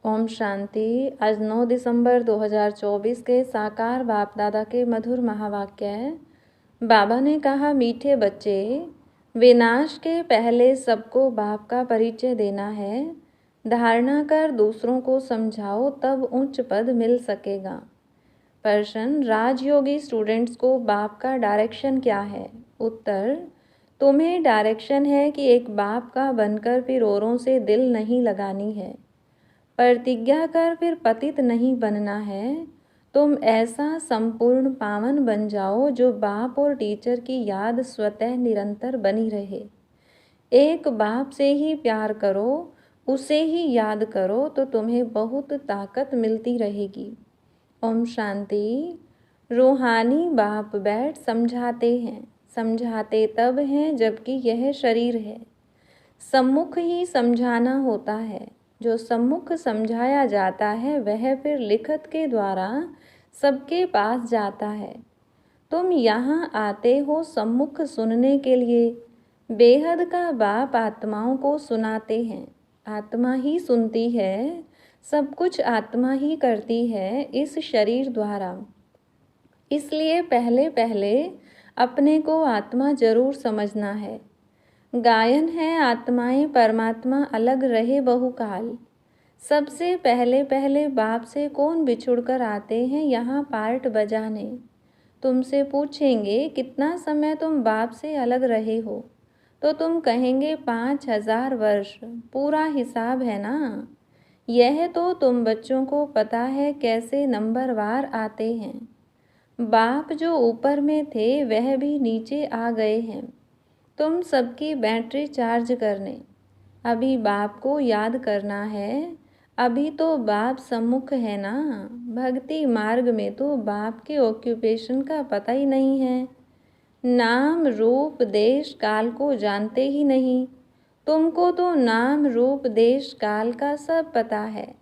ओम शांति। आज 9 दिसंबर 2024 के साकार बाप दादा के मधुर महावाक्य है। बाबा ने कहा, मीठे बच्चे, विनाश के पहले सबको बाप का परिचय देना है। धारणा कर दूसरों को समझाओ, तब उच्च पद मिल सकेगा। प्रश्न, राजयोगी स्टूडेंट्स को बाप का डायरेक्शन क्या है? उत्तर, तुम्हें डायरेक्शन है कि एक बाप का बनकर फिर औरों से दिल नहीं लगानी है। प्रतिज्ञा कर फिर पतित नहीं बनना है। तुम ऐसा संपूर्ण पावन बन जाओ जो बाप और टीचर की याद स्वतः निरंतर बनी रहे। एक बाप से ही प्यार करो, उसे ही याद करो तो तुम्हें बहुत ताकत मिलती रहेगी। ओम शांति। रूहानी बाप बैठ समझाते हैं। समझाते तब हैं जबकि यह शरीर है। सम्मुख ही समझाना होता है। जो सम्मुख समझाया जाता है वह फिर लिखत के द्वारा सबके पास जाता है। तुम यहाँ आते हो सम्मुख सुनने के लिए। बेहद का बाप आत्माओं को सुनाते हैं। आत्मा ही सुनती है, सब कुछ आत्मा ही करती है इस शरीर द्वारा। इसलिए पहले पहले अपने को आत्मा जरूर समझना है। गायन है, आत्माएं परमात्मा अलग रहे बहुकाल। सबसे पहले पहले बाप से कौन बिछुड़कर आते हैं यहाँ पार्ट बजाने। तुमसे पूछेंगे कितना समय तुम बाप से अलग रहे हो, तो तुम कहेंगे 5000 वर्ष। पूरा हिसाब है ना। यह तो तुम बच्चों को पता है कैसे नंबरवार आते हैं। बाप जो ऊपर में थे वह भी नीचे आ गए हैं तुम सबकी बैटरी चार्ज करने। अभी बाप को याद करना है। अभी तो बाप सम्मुख है ना। भक्ति मार्ग में तो बाप के ऑक्यूपेशन का पता ही नहीं है। नाम रूप देश काल को जानते ही नहीं। तुमको तो नाम रूप देश काल का सब पता है।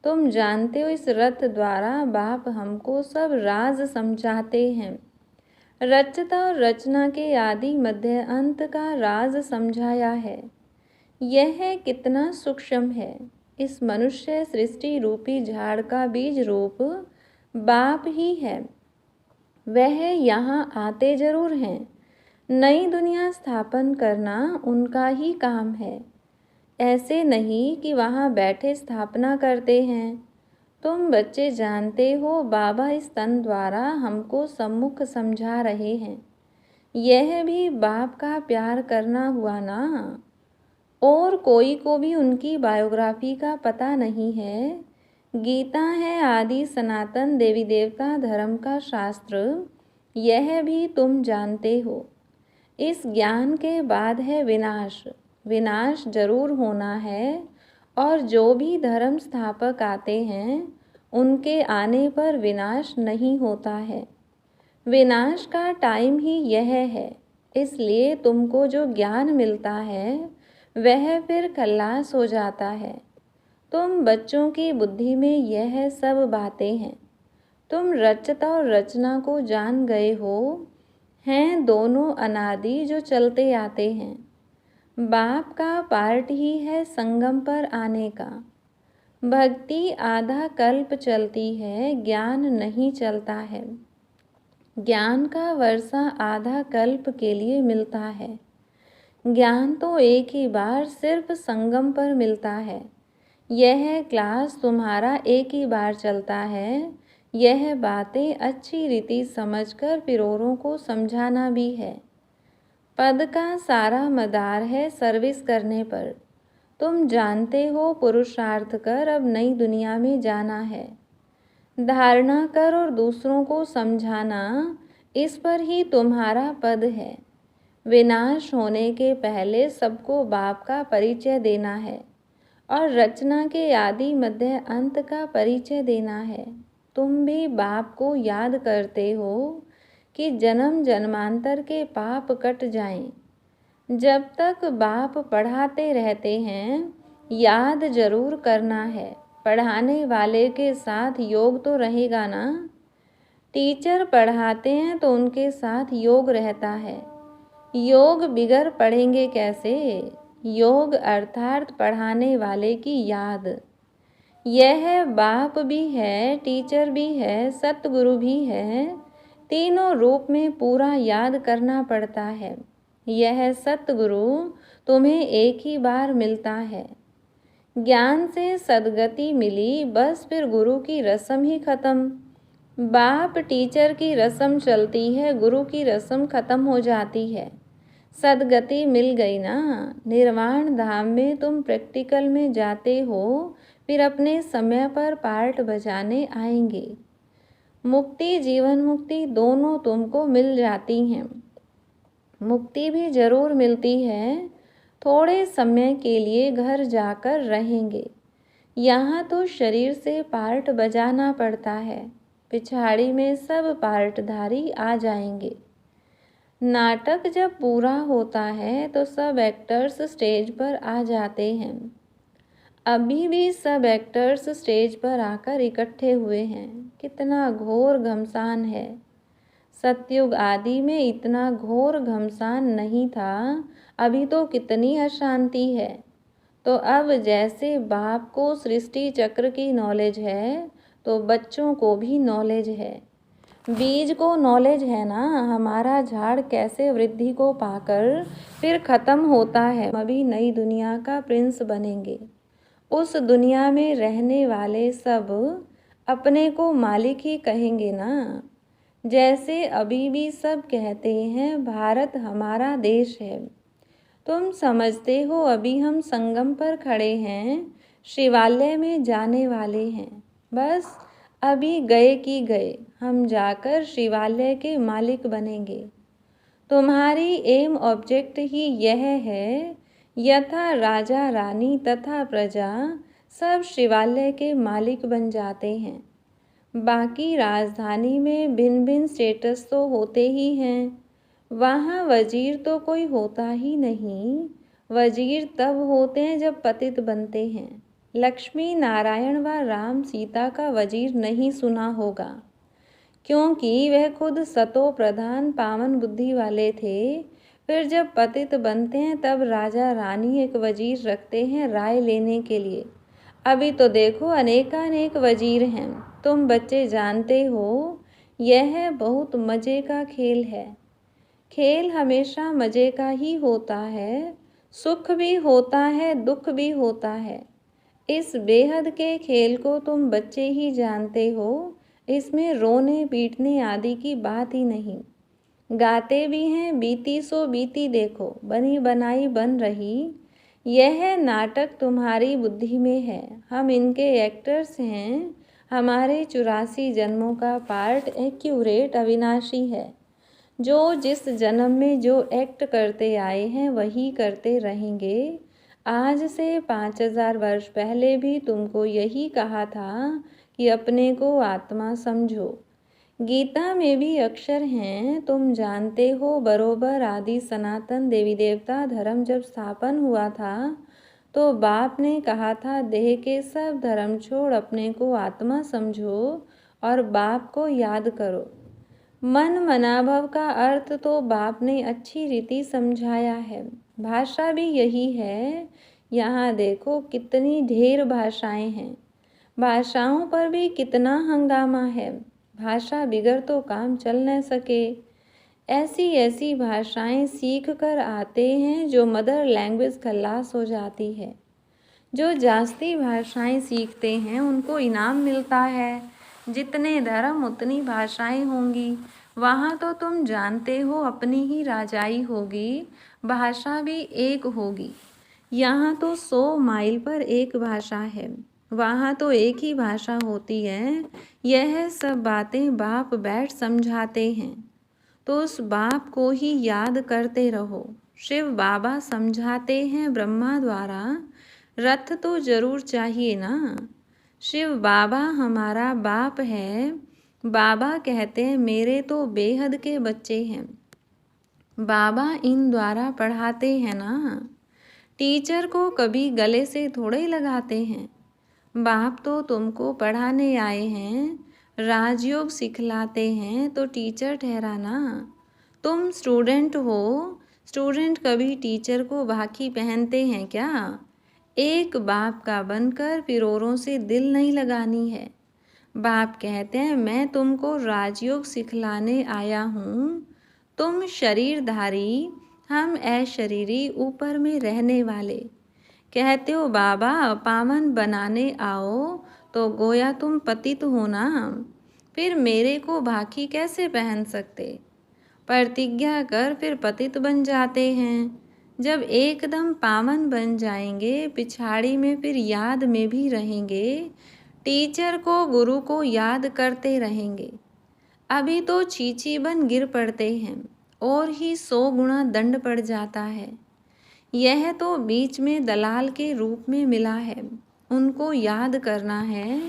तुम जानते हो इस रथ द्वारा बाप हमको सब राज समझाते हैं। रचता और रचना के आदि मध्य अंत का राज समझाया है। यह कितना सूक्ष्म है। इस मनुष्य सृष्टि रूपी झाड़ का बीज रूप बाप ही है। वह यहाँ आते जरूर हैं। नई दुनिया स्थापन करना उनका ही काम है। ऐसे नहीं कि वहाँ बैठे स्थापना करते हैं। तुम बच्चे जानते हो बाबा इस तन द्वारा हमको सम्मुख समझा रहे हैं। यह भी बाप का प्यार करना हुआ ना। और कोई को भी उनकी बायोग्राफी का पता नहीं है। गीता है आदि सनातन देवी देवता धर्म का शास्त्र। यह भी तुम जानते हो। इस ज्ञान के बाद है विनाश। विनाश जरूर होना है। और जो भी धर्म स्थापक आते हैं उनके आने पर विनाश नहीं होता है। विनाश का टाइम ही यह है। इसलिए तुमको जो ज्ञान मिलता है वह फिर खल्लास हो जाता है। तुम बच्चों की बुद्धि में यह सब बातें हैं। तुम रचता और रचना को जान गए हो। हैं दोनों अनादि जो चलते आते हैं। बाप का पार्ट ही है संगम पर आने का। भक्ति आधा कल्प चलती है, ज्ञान नहीं चलता है। ज्ञान का वर्षा आधा कल्प के लिए मिलता है। ज्ञान तो एक ही बार सिर्फ संगम पर मिलता है। यह क्लास तुम्हारा एक ही बार चलता है। यह बातें अच्छी रीति समझकर फिर औरों को समझाना भी है। पद का सारा मदार है सर्विस करने पर। तुम जानते हो पुरुषार्थ कर अब नई दुनिया में जाना है। धारणा कर और दूसरों को समझाना, इस पर ही तुम्हारा पद है। विनाश होने के पहले सबको बाप का परिचय देना है और रचना के आदि मध्य अंत का परिचय देना है। तुम भी बाप को याद करते हो कि जन्म जन्मांतर के पाप कट जाएं। जब तक बाप पढ़ाते रहते हैं याद जरूर करना है। पढ़ाने वाले के साथ योग तो रहेगा ना। टीचर पढ़ाते हैं तो उनके साथ योग रहता है। योग बिगर पढ़ेंगे कैसे। योग अर्थात पढ़ाने वाले की याद। यह बाप भी है, टीचर भी है, सतगुरु भी है। तीनों रूप में पूरा याद करना पड़ता है। यह सतगुरु तुम्हें एक ही बार मिलता है। ज्ञान से सद्गति मिली, बस फिर गुरु की रस्म ही खत्म। बाप टीचर की रस्म चलती है, गुरु की रस्म खत्म हो जाती है। सद्गति मिल गई ना। निर्वाण धाम में तुम प्रैक्टिकल में जाते हो, फिर अपने समय पर पार्ट बजाने आएंगे। मुक्ति जीवन मुक्ति दोनों तुमको मिल जाती हैं। मुक्ति भी जरूर मिलती है, थोड़े समय के लिए घर जाकर रहेंगे। यहाँ तो शरीर से पार्ट बजाना पड़ता है, पिछाड़ी में सब पार्टधारी आ जाएंगे। नाटक जब पूरा होता है तो सब एक्टर्स स्टेज पर आ जाते हैं। अभी भी सब एक्टर्स स्टेज पर आकर इकट्ठे हुए हैं। कितना घोर घमसान है। सतयुग आदि में इतना घोर घमसान नहीं था। अभी तो कितनी अशांति है। तो अब जैसे बाप को सृष्टि चक्र की नॉलेज है, तो बच्चों को भी नॉलेज है। बीज को नॉलेज है ना, हमारा झाड़ कैसे वृद्धि को पाकर फिर खत्म होता है। अभी नई दुनिया का प्रिंस बनेंगे। उस दुनिया में रहने वाले सब अपने को मालिक ही कहेंगे ना। जैसे अभी भी सब कहते हैं भारत हमारा देश है। तुम समझते हो अभी हम संगम पर खड़े हैं, शिवालय में जाने वाले हैं। बस अभी गए कि गए, हम जाकर शिवालय के मालिक बनेंगे। तुम्हारी एम ऑब्जेक्ट ही यह है। यथा राजा रानी तथा प्रजा सब शिवालय के मालिक बन जाते हैं। बाकी राजधानी में भिन्न भिन्न स्टेटस तो होते ही हैं। वहाँ वजीर तो कोई होता ही नहीं। वजीर तब होते हैं जब पतित बनते हैं। लक्ष्मी नारायण व राम सीता का वजीर नहीं सुना होगा, क्योंकि वह खुद सतो प्रधान पावन बुद्धि वाले थे। फिर जब पतित बनते हैं तब राजा रानी एक वजीर रखते हैं राय लेने के लिए। अभी तो देखो अनेकानेक वजीर हैं। तुम बच्चे जानते हो यह बहुत मज़े का खेल है। खेल हमेशा मज़े का ही होता है। सुख भी होता है, दुख भी होता है। इस बेहद के खेल को तुम बच्चे ही जानते हो। इसमें रोने पीटने आदि की बात ही नहीं। गाते भी हैं बीती सो बीती देखो, बनी बनाई बन रही। यह नाटक तुम्हारी बुद्धि में है। हम इनके एक्टर्स हैं। हमारे 84 जन्मों का पार्ट एक्यूरेट अविनाशी है। जो जिस जन्म में जो एक्ट करते आए हैं वही करते रहेंगे। आज से 5000 वर्ष पहले भी तुमको यही कहा था कि अपने को आत्मा समझो। गीता में भी अक्षर हैं, तुम जानते हो बरोबर। आदि सनातन देवी देवता धर्म जब स्थापन हुआ था तो बाप ने कहा था देह के सब धर्म छोड़ अपने को आत्मा समझो और बाप को याद करो। मन मनाभव का अर्थ तो बाप ने अच्छी रीति समझाया है। भाषा भी यही है। यहाँ देखो कितनी ढेर भाषाएं हैं। भाषाओं पर भी कितना हंगामा है। भाषा बिगर तो काम चल न सके। ऐसी ऐसी भाषाएं सीख कर आते हैं जो मदर लैंग्वेज खल्लास हो जाती है। जो जास्ती भाषाएं सीखते हैं उनको इनाम मिलता है। जितने धर्म उतनी भाषाएं होंगी। वहाँ तो तुम जानते हो अपनी ही राजाई होगी, भाषा भी एक होगी। यहाँ तो 100 माइल पर एक भाषा है, वहाँ तो एक ही भाषा होती है। यह सब बातें बाप बैठ समझाते हैं, तो उस बाप को ही याद करते रहो। शिव बाबा समझाते हैं ब्रह्मा द्वारा, रथ तो जरूर चाहिए ना। शिव बाबा हमारा बाप है। बाबा कहते हैं मेरे तो बेहद के बच्चे हैं। बाबा इन द्वारा पढ़ाते हैं ना। टीचर को कभी गले से थोड़े ही लगाते हैं। बाप तो तुमको पढ़ाने आए हैं, राजयोग सिखलाते हैं, तो टीचर ठहरा ना। तुम स्टूडेंट हो। स्टूडेंट कभी टीचर को बाकी पहनते हैं क्या? एक बाप का बनकर फिर औरों से दिल नहीं लगानी है। बाप कहते हैं मैं तुमको राजयोग सिखलाने आया हूँ। तुम शरीरधारी, हम अशरीरी ऊपर में रहने वाले। कहते हो बाबा पावन बनाने आओ, तो गोया तुम पतित हो ना, फिर मेरे को भाखी कैसे पहन सकते। प्रतिज्ञा कर फिर पतित बन जाते हैं। जब एकदम पावन बन जाएंगे पिछाड़ी में फिर याद में भी रहेंगे, टीचर को गुरु को याद करते रहेंगे। अभी तो चीची बन गिर पड़ते हैं और ही 100 गुना दंड पड़ जाता है। यह तो बीच में दलाल के रूप में मिला है, उनको याद करना है।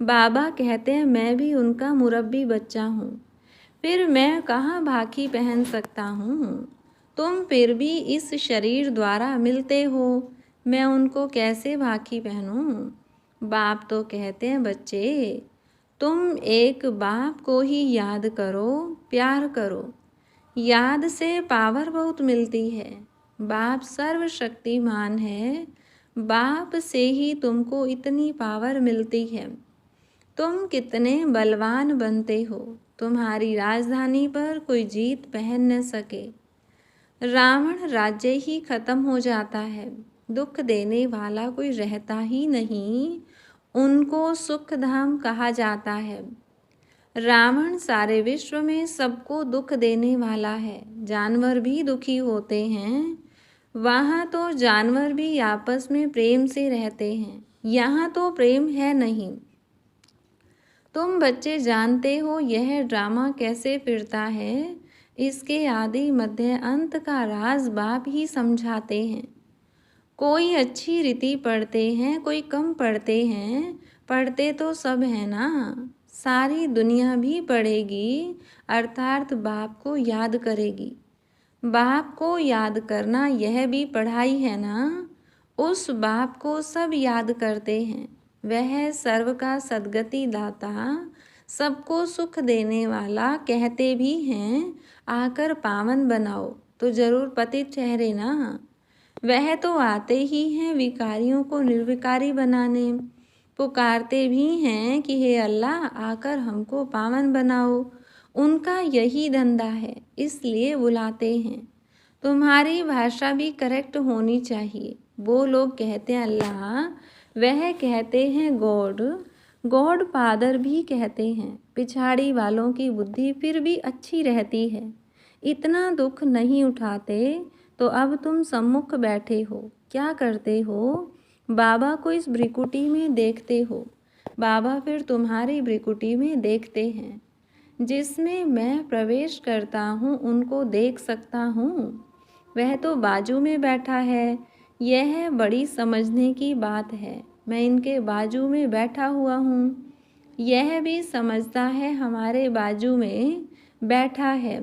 बाबा कहते हैं मैं भी उनका मुरब्बी बच्चा हूँ, फिर मैं कहाँ भाखी पहन सकता हूँ। तुम फिर भी इस शरीर द्वारा मिलते हो, मैं उनको कैसे भाखी पहनूं। बाप तो कहते हैं बच्चे तुम एक बाप को ही याद करो, प्यार करो। याद से पावर बहुत मिलती है। बाप सर्वशक्तिमान है, बाप से ही तुमको इतनी पावर मिलती है। तुम कितने बलवान बनते हो, तुम्हारी राजधानी पर कोई जीत पहन न सके। रावण राज्य ही खत्म हो जाता है, दुख देने वाला कोई रहता ही नहीं, उनको सुखधाम कहा जाता है। रावण सारे विश्व में सबको दुख देने वाला है, जानवर भी दुखी होते हैं। वहाँ तो जानवर भी आपस में प्रेम से रहते हैं, यहाँ तो प्रेम है नहीं। तुम बच्चे जानते हो यह ड्रामा कैसे फिरता है, इसके आदि मध्य अंत का राज बाप ही समझाते हैं। कोई अच्छी रीति पढ़ते हैं, कोई कम पढ़ते हैं, पढ़ते तो सब है ना। सारी दुनिया भी पढ़ेगी, अर्थात बाप को याद करेगी। बाप को याद करना यह भी पढ़ाई है ना। उस बाप को सब याद करते हैं, वह सर्व का सद्गति दाता, सबको सुख देने वाला। कहते भी हैं आकर पावन बनाओ, तो जरूर पतित ठहरे ना। वह तो आते ही हैं विकारियों को निर्विकारी बनाने, पुकारते भी हैं कि हे अल्लाह आकर हमको पावन बनाओ। उनका यही धंधा है, इसलिए बुलाते हैं। तुम्हारी भाषा भी करेक्ट होनी चाहिए। वो लोग कहते हैं अल्लाह, वह कहते हैं गॉड, गॉड फादर भी कहते हैं। पिछाड़ी वालों की बुद्धि फिर भी अच्छी रहती है, इतना दुख नहीं उठाते। तो अब तुम सम्मुख बैठे हो, क्या करते हो। बाबा को इस भ्रिकुटी में देखते हो, बाबा फिर तुम्हारी भ्रिकुटी में देखते हैं। जिसमें मैं प्रवेश करता हूँ उनको देख सकता हूँ, वह तो बाजू में बैठा है। यह बड़ी समझने की बात है, मैं इनके बाजू में बैठा हुआ हूँ। यह भी समझता है हमारे बाजू में बैठा है।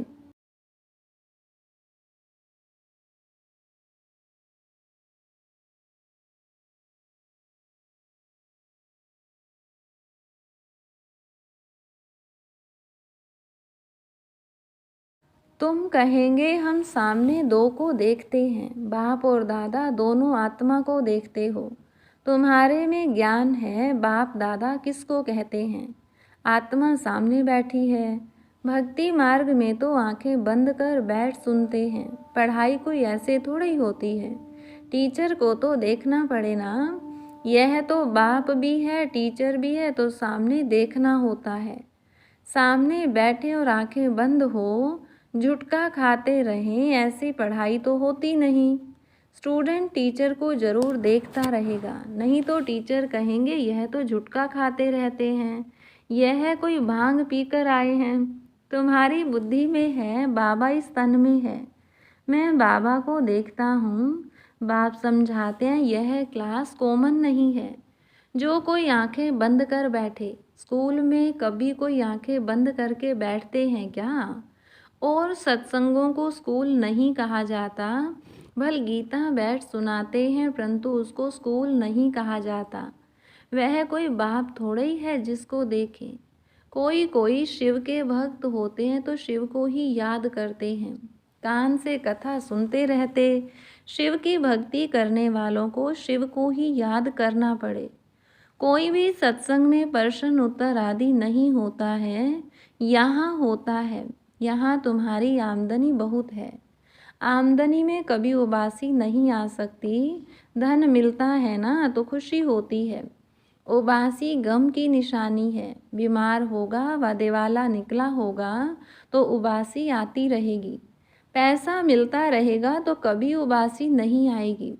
तुम कहेंगे हम सामने दो को देखते हैं, बाप और दादा दोनों आत्मा को देखते हो। तुम्हारे में ज्ञान है, बाप दादा किसको कहते हैं। आत्मा सामने बैठी है। भक्ति मार्ग में तो आंखें बंद कर बैठ सुनते हैं, पढ़ाई कोई ऐसे थोड़ी होती है। टीचर को तो देखना पड़े ना। यह तो बाप भी है टीचर भी है, तो सामने देखना होता है। सामने बैठे और आंखें बंद हो झुटका खाते रहें, ऐसी पढ़ाई तो होती नहीं। स्टूडेंट टीचर को ज़रूर देखता रहेगा, नहीं तो टीचर कहेंगे यह तो झुटका खाते रहते हैं, यह कोई भांग पीकर आए हैं। तुम्हारी बुद्धि में है, बाबा इस तन में है। मैं बाबा को देखता हूँ। बाप समझाते हैं यह क्लास कॉमन नहीं है, जो कोई आंखें बंद कर बैठे। स्कूल में कभी कोई आंखें बंद करके बैठते हैं क्या। और सत्संगों को स्कूल नहीं कहा जाता। भल गीता बैठ सुनाते हैं, परंतु उसको स्कूल नहीं कहा जाता। वह कोई बाप थोड़े ही है जिसको देखें। कोई कोई शिव के भक्त होते हैं तो शिव को ही याद करते हैं, कान से कथा सुनते रहते, शिव की भक्ति करने वालों को शिव को ही याद करना पड़े। कोई भी सत्संग में प्रश्न उत्तर आदि नहीं होता है, यहाँ होता है। यहाँ तुम्हारी आमदनी बहुत है। आमदनी में कभी उबासी नहीं आ सकती। धन मिलता है ना तो खुशी होती है। उबासी गम की निशानी है। बीमार होगा व दिवाला निकला होगा तो उबासी आती रहेगी। पैसा मिलता रहेगा तो कभी उबासी नहीं आएगी।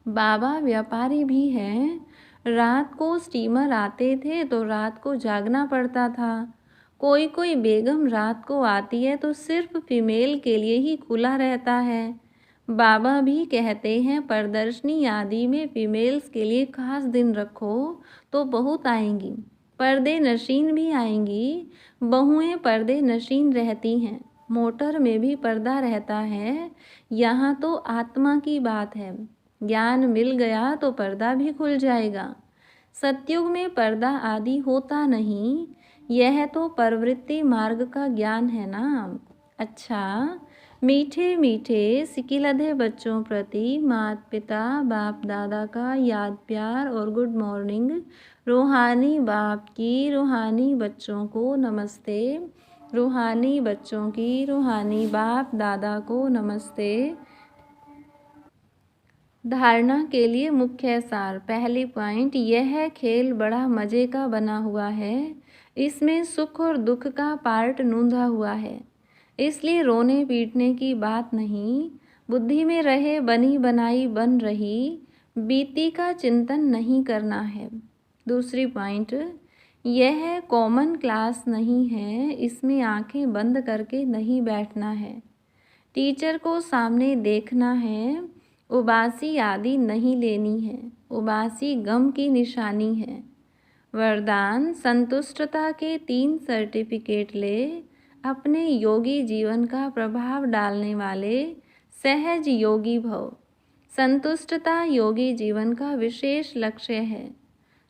बाबा व्यापारी भी हैं। रात को स्टीमर आते थे तो रात को जागना पड़ता था। कोई कोई बेगम रात को आती है तो सिर्फ फीमेल के लिए ही खुला रहता है। बाबा भी कहते हैं प्रदर्शनी आदि में फीमेल्स के लिए खास दिन रखो तो बहुत आएंगी। पर्दे नशीन भी आएंगी। बहुएं पर्दे नशीन रहती हैं। मोटर में भी पर्दा रहता है। यहाँ तो आत्मा की बात है। ज्ञान मिल गया तो पर्दा भी खुल जाएगा। सतयुग में पर्दा आदि होता नहीं। यह तो प्रवृत्ति मार्ग का ज्ञान है ना। अच्छा, मीठे मीठे सिकिलधे बच्चों प्रति माता पिता बाप दादा का याद प्यार और गुड मॉर्निंग। रूहानी बाप की रूहानी बच्चों को नमस्ते। रूहानी बच्चों की रूहानी बाप दादा को नमस्ते। धारणा के लिए मुख्य सार। पहली पॉइंट, यह खेल बड़ा मज़े का बना हुआ है। इसमें सुख और दुख का पार्ट नूंधा हुआ है, इसलिए रोने पीटने की बात नहीं। बुद्धि में रहे बनी बनाई बन रही, बीती का चिंतन नहीं करना है। दूसरी पॉइंट, यह कॉमन क्लास नहीं है। इसमें आंखें बंद करके नहीं बैठना है। टीचर को सामने देखना है। उबासी आदि नहीं लेनी है। उबासी गम की निशानी है। वरदान, संतुष्टता के 3 सर्टिफिकेट ले। अपने योगी जीवन का प्रभाव डालने वाले सहज योगी भव। संतुष्टता योगी जीवन का विशेष लक्ष्य है।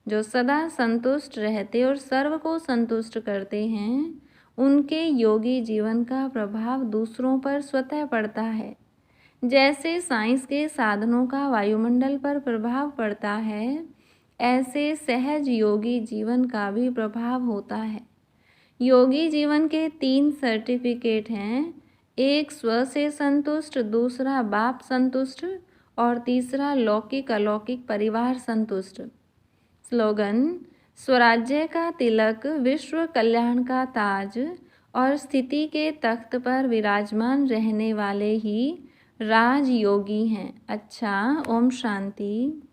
जो सदा संतुष्ट रहते और सर्व को संतुष्ट करते हैं, उनके योगी जीवन का प्रभाव दूसरों पर स्वतः पड़ता है। जैसे साइंस के साधनों का वायुमंडल पर प्रभाव पड़ता है, ऐसे सहज योगी जीवन का भी प्रभाव होता है। योगी जीवन के 3 सर्टिफिकेट हैं। एक स्व से संतुष्ट, दूसरा बाप संतुष्ट और तीसरा लौकिक अलौकिक परिवार संतुष्ट। स्लोगन, स्वराज्य का तिलक, विश्व कल्याण का ताज और स्थिति के तख्त पर विराजमान रहने वाले ही राजयोगी हैं। अच्छा, ओम शांति।